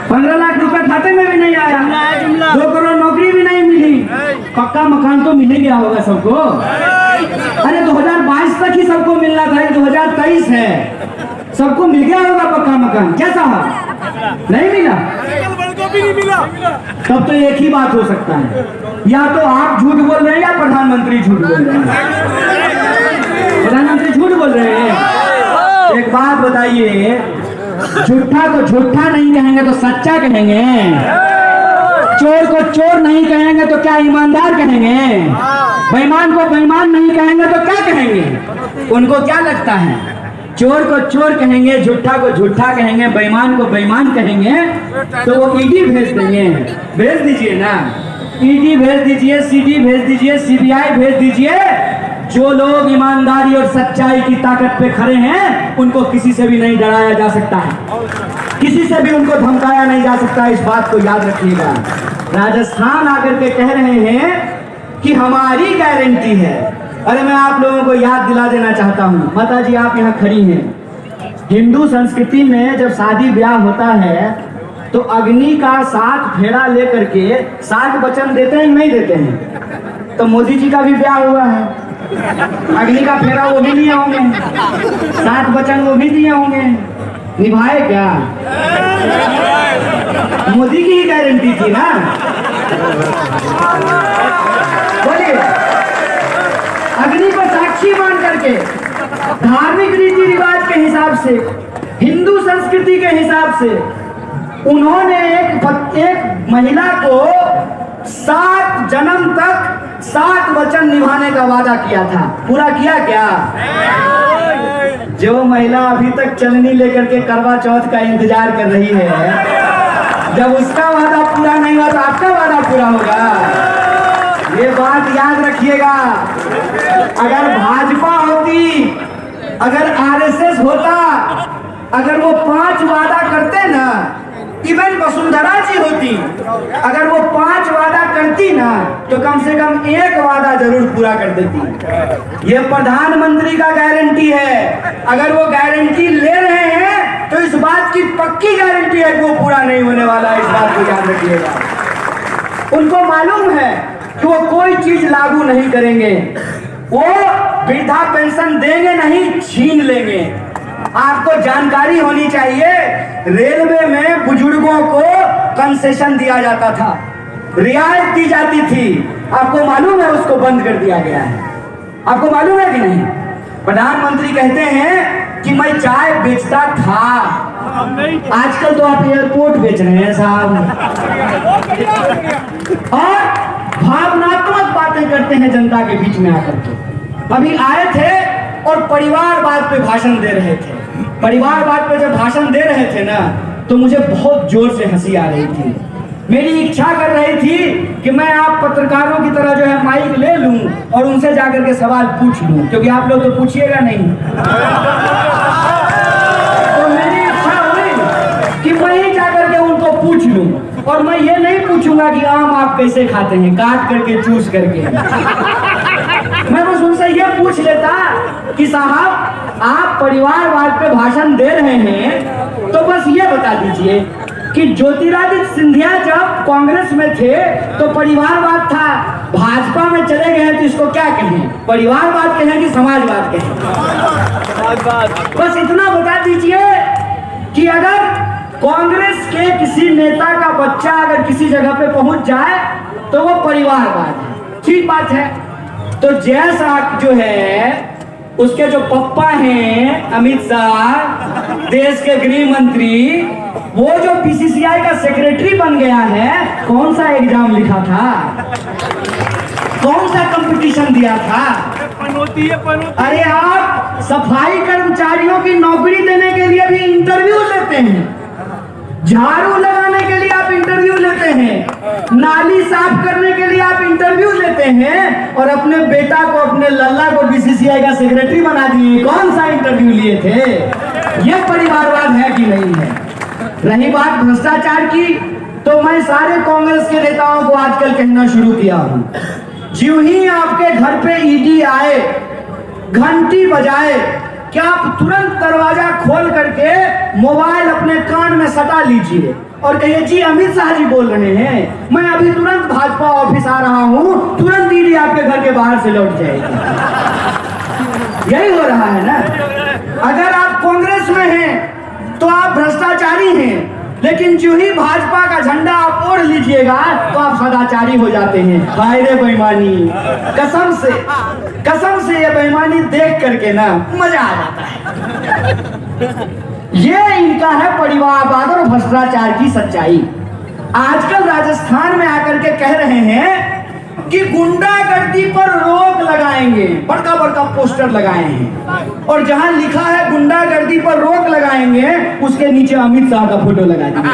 15 लाख रुपए खाते में भी नहीं आया, 2 करोड़ नौकरी भी नहीं मिली, पक्का मकान तो मिल गया होगा सबको। अरे 2022 तक ही सबको मिलना था, 2023 है, सबको मिल गया होगा पक्का मकान। क्या साहब नहीं मिला? भी नहीं मिला। तब तो एक ही बात हो सकता है, या तो आप झूठ बोल रहे हैं या प्रधानमंत्री झूठ बोल रहे हैं। प्रधानमंत्री झूठ बोल रहे हैं। एक बात बताइए, झूठा को झूठा नहीं कहेंगे तो सच्चा कहेंगे, चोर को चोर नहीं कहेंगे तो क्या ईमानदार कहेंगे, बेईमान को बेईमान नहीं कहेंगे तो क्या कहेंगे? उनको क्या लगता है, चोर को चोर कहेंगे, झूठा को झूठा कहेंगे, बेईमान को बेईमान कहेंगे तो वो ईडी भेज देंगे। भेज दीजिए ना, ईडी भेज दीजिए, सीडी भेज दीजिए, सीबीआई भेज दीजिए। जो लोग ईमानदारी और सच्चाई की ताकत पे खड़े हैं उनको किसी से भी नहीं डराया जा सकता है, किसी से भी उनको धमकाया नहीं जा सकता। इस बात को याद रखिएगा। राजस्थान आकर के कह रहे हैं कि हमारी गारंटी है। अरे मैं आप लोगों को याद दिला देना चाहता हूँ, माता जी आप यहाँ खड़ी हैं, हिंदू संस्कृति में जब शादी ब्याह होता है तो अग्नि का 7 फेरा लेकर के 7 वचन देते हैं नहीं देते हैं? तो मोदी जी का भी ब्याह हुआ है, अग्नि का फेरा वो भी लिए होंगे, 7 वचन वो भी दिए होंगे, निभाए क्या? मोदी की ही गारंटी थी ना। बोलिए, अग्नि को साक्षी मान करके धार्मिक रीति रिवाज के हिसाब से, हिंदू संस्कृति के हिसाब से उन्होंने एक महिला को 7 जन्म तक 7 वचन निभाने का वादा किया था। पूरा किया क्या? जो महिला अभी तक चलनी लेकर के करवा चौथ का इंतजार कर रही है, जब उसका वादा पूरा नहीं हुआ तो आपका वादा पूरा होगा। ये बात याद रखिएगा। अगर भाजपा होती, अगर आरएसएस होता, अगर वो 5 वादा करते ना, इवन वसुंधरा जी होती, अगर वो 5 वादा करती ना तो कम से कम 1 वादा जरूर पूरा कर देती। ये प्रधानमंत्री का गारंटी है। अगर वो गारंटी ले रहे हैं तो इस बात की पक्की गारंटी है कि वो पूरा नहीं होने वाला है। इस बात को याद रखिएगा। उनको मालूम है कि वो कोई चीज लागू नहीं करेंगे, वो वृद्धा पेंशन देंगे नहीं, छीन लेंगे। आपको जानकारी होनी चाहिए, रेलवे में बुजुर्गों को कंसेशन दिया जाता था, रियायत दी जाती थी। आपको मालूम है उसको बंद कर दिया गया है। आपको मालूम है कि नहीं? प्रधानमंत्री कहते हैं कि मैं चाय बेचता था, आजकल तो आप एयरपोर्ट बेच रहे हैं साहब, और भावनात्मक बातें करते हैं जनता के बीच में आकर के। अभी आए थे और परिवारवाद पे भाषण दे रहे थे। परिवारवाद पे जब भाषण दे रहे थे ना तो मुझे बहुत जोर से हंसी आ रही थी। मेरी इच्छा कर रही थी कि मैं आप पत्रकारों की तरह जो है माइक ले लूं और उनसे जाकर के सवाल पूछ लूं, क्योंकि आप लोग तो पूछिएगा नहीं। तो मेरी इच्छा हुई कि मैं ही जाकर के उनको पूछ लूं, और मैं ये नहीं पूछूंगा कि आम आप कैसे खाते हैं, काट करके चूस करके। मैं बस उनसे ये पूछ लेता कि साहब आप परिवारवाद पे भाषण दे रहे हैं तो बस ये बता दीजिए कि ज्योतिरादित्य सिंधिया जब कांग्रेस में थे तो परिवारवाद था, भाजपा में चले गए तो इसको क्या कहें, परिवारवाद कहें कि समाजवाद कहें? बस इतना बता दीजिए कि अगर कांग्रेस के किसी नेता का बच्चा अगर किसी जगह पे पहुंच जाए तो वो परिवारवाद है। ठीक बात है। तो जैसा जो है उसके जो पप्पा हैं अमित शाह, देश के गृह मंत्री, वो जो बीसीसीआई का सेक्रेटरी बन गया है, कौन सा एग्जाम लिखा था, कौन सा कंपटीशन दिया था? अरे आप सफाई कर्मचारियों की नौकरी देने के लिए भी इंटरव्यू लेते हैं, झाड़ू लगाने के लिए आप इंटरव्यू लेते हैं, नाली साफ करने के लिए आप इंटरव्यू लेते हैं, और अपने बेटा को, अपने लल्ला को बीसीसीआई का सेक्रेटरी बना दिए। कौन सा इंटरव्यू लिए थे? ये परिवारवाद है कि नहीं है? रही बात भ्रष्टाचार की, तो मैं सारे कांग्रेस के नेताओं को आजकल कहना शुरू किया हूं, ज्यों ही आपके घर पे ईडी आए, घंटी बजाए, क्या आप तुरंत दरवाजा खोल करके मोबाइल अपने कान में सटा लीजिए और कहिए जी अमित शाह जी बोल रहे हैं, मैं अभी तुरंत भाजपा ऑफिस आ रहा हूँ, तुरंत ईडी आपके घर के बाहर से लौट जाएगी। यही हो रहा है ना। अगर आप कांग्रेस में हैं तो आप भ्रष्टाचारी हैं, लेकिन जो ही भाजपा का झंडा आप ओढ़ लीजिएगा तो आप सदाचारी हो जाते हैं। हाय रे बेईमानी, कसम से ये बेईमानी देख करके ना मजा आ जाता है। ये इनका है परिवारवाद और भ्रष्टाचार की सच्चाई। आजकल राजस्थान में आकर के कह रहे हैं कि गुंडागर्दी पर रोक लगाएंगे, बड़का बड़का पोस्टर लगाए हैं, और जहां लिखा है गुंडागर्दी पर रोक लगाएंगे उसके नीचे अमित शाह का फोटो लगा दिया।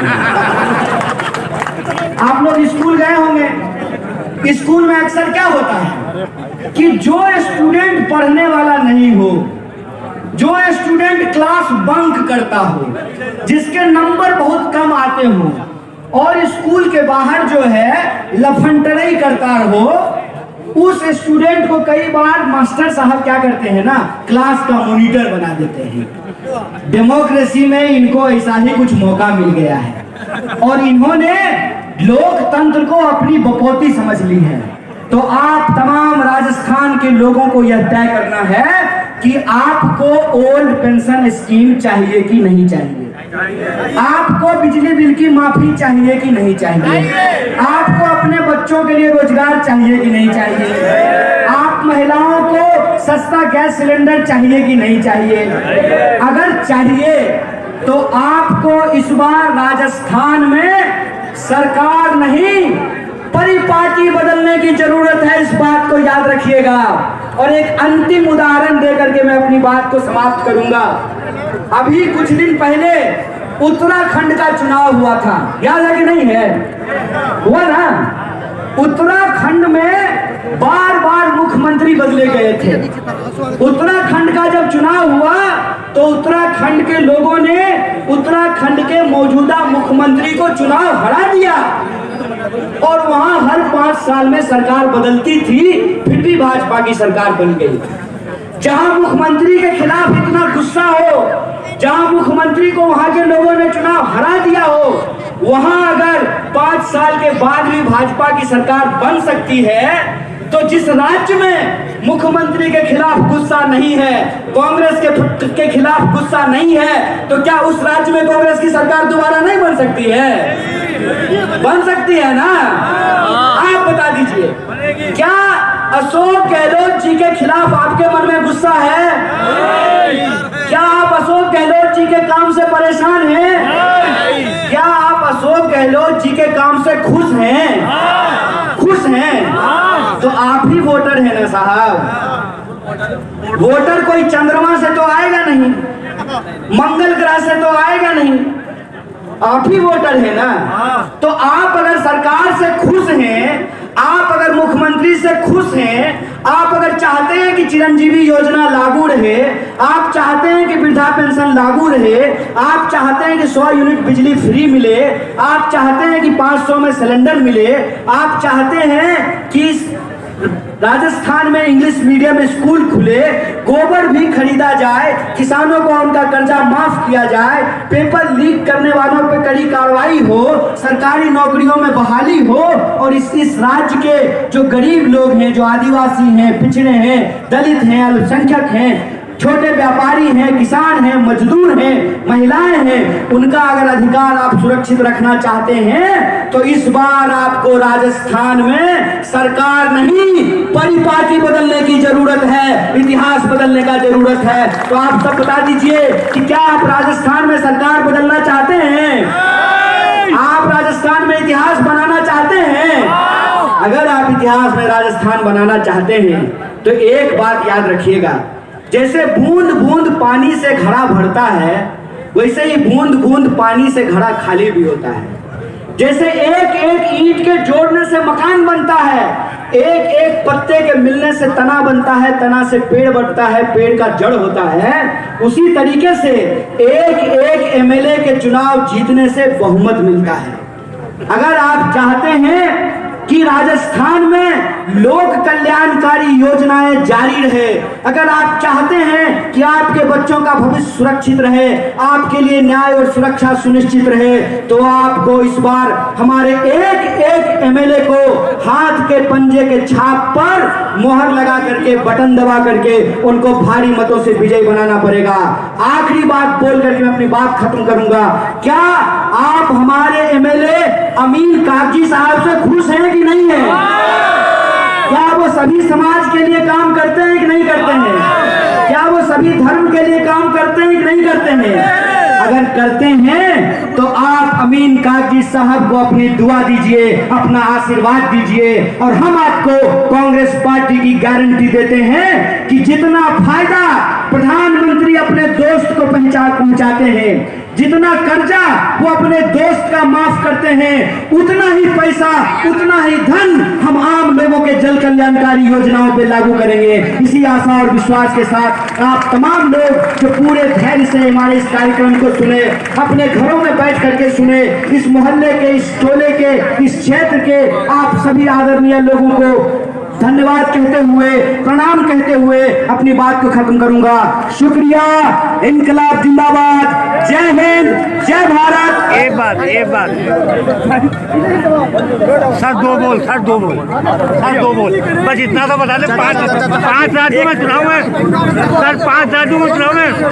आप लोग स्कूल गए होंगे, स्कूल में अक्सर क्या होता है कि जो स्टूडेंट पढ़ने वाला नहीं हो, जो स्टूडेंट क्लास बंक करता हो, जिसके नंबर बहुत कम आते हो और स्कूल के बाहर जो है लफंटरई करता हो, उस स्टूडेंट को कई बार मास्टर साहब क्या करते हैं ना, क्लास का मॉनिटर बना देते हैं। डेमोक्रेसी में इनको ऐसा ही कुछ मौका मिल गया है और इन्होंने लोकतंत्र को अपनी बपौती समझ ली है। तो आप तमाम राजस्थान के लोगों को यह तय करना है कि आपको ओल्ड पेंशन स्कीम चाहिए कि नहीं चाहिए, आपको बिजली बिल की माफी चाहिए कि नहीं चाहिए, आपको अपने बच्चों के लिए रोजगार चाहिए कि नहीं चाहिए, आप महिलाओं को सस्ता गैस सिलेंडर चाहिए कि नहीं चाहिए। अगर चाहिए तो आपको इस बार राजस्थान में सरकार नहीं परिपाटी बदलने की जरूरत है, इस बात को याद रखिएगा। और एक अंतिम उदाहरण देकर के मैं अपनी बात को समाप्त करूंगा। अभी कुछ दिन पहले उत्तराखंड का चुनाव हुआ था, याद है कि नहीं है? हुआ ना। उत्तराखंड में बार बार मुख्यमंत्री बदले गए थे। उत्तराखंड का जब चुनाव हुआ तो उत्तराखंड के लोगों ने उत्तराखंड के मौजूदा मुख्यमंत्री को चुनाव हरा दिया और वहां हर 5 साल में सरकार बदलती थी, फिर भी भाजपा की सरकार बन गई। जहां मुख्यमंत्री के खिलाफ इतना गुस्सा हो, जहां मुख्यमंत्री को वहां के लोगों ने चुनाव हरा दिया हो, वहां अगर 5 साल के बाद भी भाजपा की सरकार बन सकती है, तो जिस राज्य में मुख्यमंत्री के खिलाफ गुस्सा नहीं है, कांग्रेस के खिलाफ गुस्सा नहीं है, तो क्या उस राज्य में कांग्रेस की सरकार दोबारा नहीं बन सकती है? बन सकती है ना। आप बता दीजिए, क्या अशोक गहलोत जी के खिलाफ आपके मन में गुस्सा है? क्या आप अशोक गहलोत जी के काम से परेशान हैं? क्या आप अशोक गहलोत जी के काम से खुश हैं? खुश हैं तो आप ही वोटर हैं ना साहब। वोटर कोई चंद्रमा से तो आएगा नहीं, मंगल ग्रह से तो आएगा नहीं, आप ही वोटर है ना। तो आप अगर सरकार से खुश हैं, आप अगर मुख्यमंत्री से खुश हैं, आप अगर चाहते हैं कि चिरंजीवी योजना लागू रहे, आप चाहते हैं कि वृद्धा पेंशन लागू रहे, आप चाहते हैं कि 100 यूनिट बिजली फ्री मिले, आप चाहते हैं कि 500 में सिलेंडर मिले, आप चाहते हैं कि राजस्थान में इंग्लिश मीडियम स्कूल खुले, गोबर भी खरीदा जाए, किसानों को उनका कर्जा माफ किया जाए, पेपर लीक करने वालों पे कड़ी कार्रवाई हो, सरकारी नौकरियों में बहाली हो, और इस राज्य के जो गरीब लोग हैं, जो आदिवासी हैं, पिछड़े हैं, दलित हैं, अल्पसंख्यक हैं, छोटे व्यापारी हैं, किसान हैं, मजदूर हैं, महिलाएं हैं, उनका अगर अधिकार आप सुरक्षित रखना चाहते हैं तो इस बार आपको राजस्थान में सरकार नहीं परिपाटी बदलने की जरूरत है, इतिहास बदलने का जरूरत है। तो आप सब बता दीजिए कि क्या आप राजस्थान में सरकार बदलना चाहते हैं? आप राजस्थान में इतिहास बनाना चाहते हैं? अगर आप इतिहास में राजस्थान बनाना चाहते हैं तो एक बात याद रखिएगा, जैसे बूंद बूंद पानी से घड़ा भरता है, वैसे ही बूंद बूंद पानी से घड़ा खाली भी होता है। जैसे एक एक ईंट के जोड़ने से मकान बनता है, एक एक पत्ते के मिलने से तना बनता है, तना से पेड़ बढ़ता है, पेड़ का जड़ होता है, उसी तरीके से एक एक एमएलए के चुनाव जीतने से बहुमत मिलता है। अगर आप चाहते हैं कि राजस्थान में लोक कल्याणकारी योजनाएं जारी रहे। अगर आप चाहते हैं कि आपके बच्चों का भविष्य सुरक्षित रहे, आपके लिए न्याय और सुरक्षा सुनिश्चित रहे, तो आपको इस बार हमारे एक एक एमएलए को हाथ के पंजे के छाप पर मोहर लगा करके, बटन दबा करके उनको भारी मतों से विजयी बनाना पड़ेगा। आखिरी बात बोल करके मैं अपनी बात खत्म करूंगा। क्या आप हमारे एमएलए अमीन कागजी साहब से खुश हैं कि नहीं है? क्या वो सभी समाज के लिए काम करते हैं कि नहीं करते हैं? क्या वो सभी धर्म के लिए काम करते हैं कि नहीं करते हैं? अगर करते हैं तो आप अमीन कागजी साहब को अपनी दुआ दीजिए, अपना आशीर्वाद दीजिए, और हम आपको कांग्रेस पार्टी की गारंटी देते हैं कि जितना फायदा प्रधानमंत्री अपने दोस्त को पहुंचाते हैं, जितना कर्जा वो अपने दोस्त का माफ करते हैं, उतना ही पैसा, उतना ही धन हम आम लोगों के जल कल्याणकारी योजनाओं पे लागू करेंगे। इसी आशा और विश्वास के साथ आप तमाम लोग जो पूरे धैर्य से हमारे इस कार्यक्रम को सुने, अपने घरों में बैठ करके सुने, इस मोहल्ले के, इस टोले के, इस क्षेत्र के आप सभी आदरणीय लोगों को धन्यवाद कहते हुए, प्रणाम कहते हुए अपनी बात को खत्म करूंगा। शुक्रिया। इनकलाब जिंदाबाद। जय हिंद, जय भारत। एक बात सर, दो बोल बस इतना तो बता दे। 5 राज्यों में चुनाव है सर, 5 राज्यों में चुनाव है।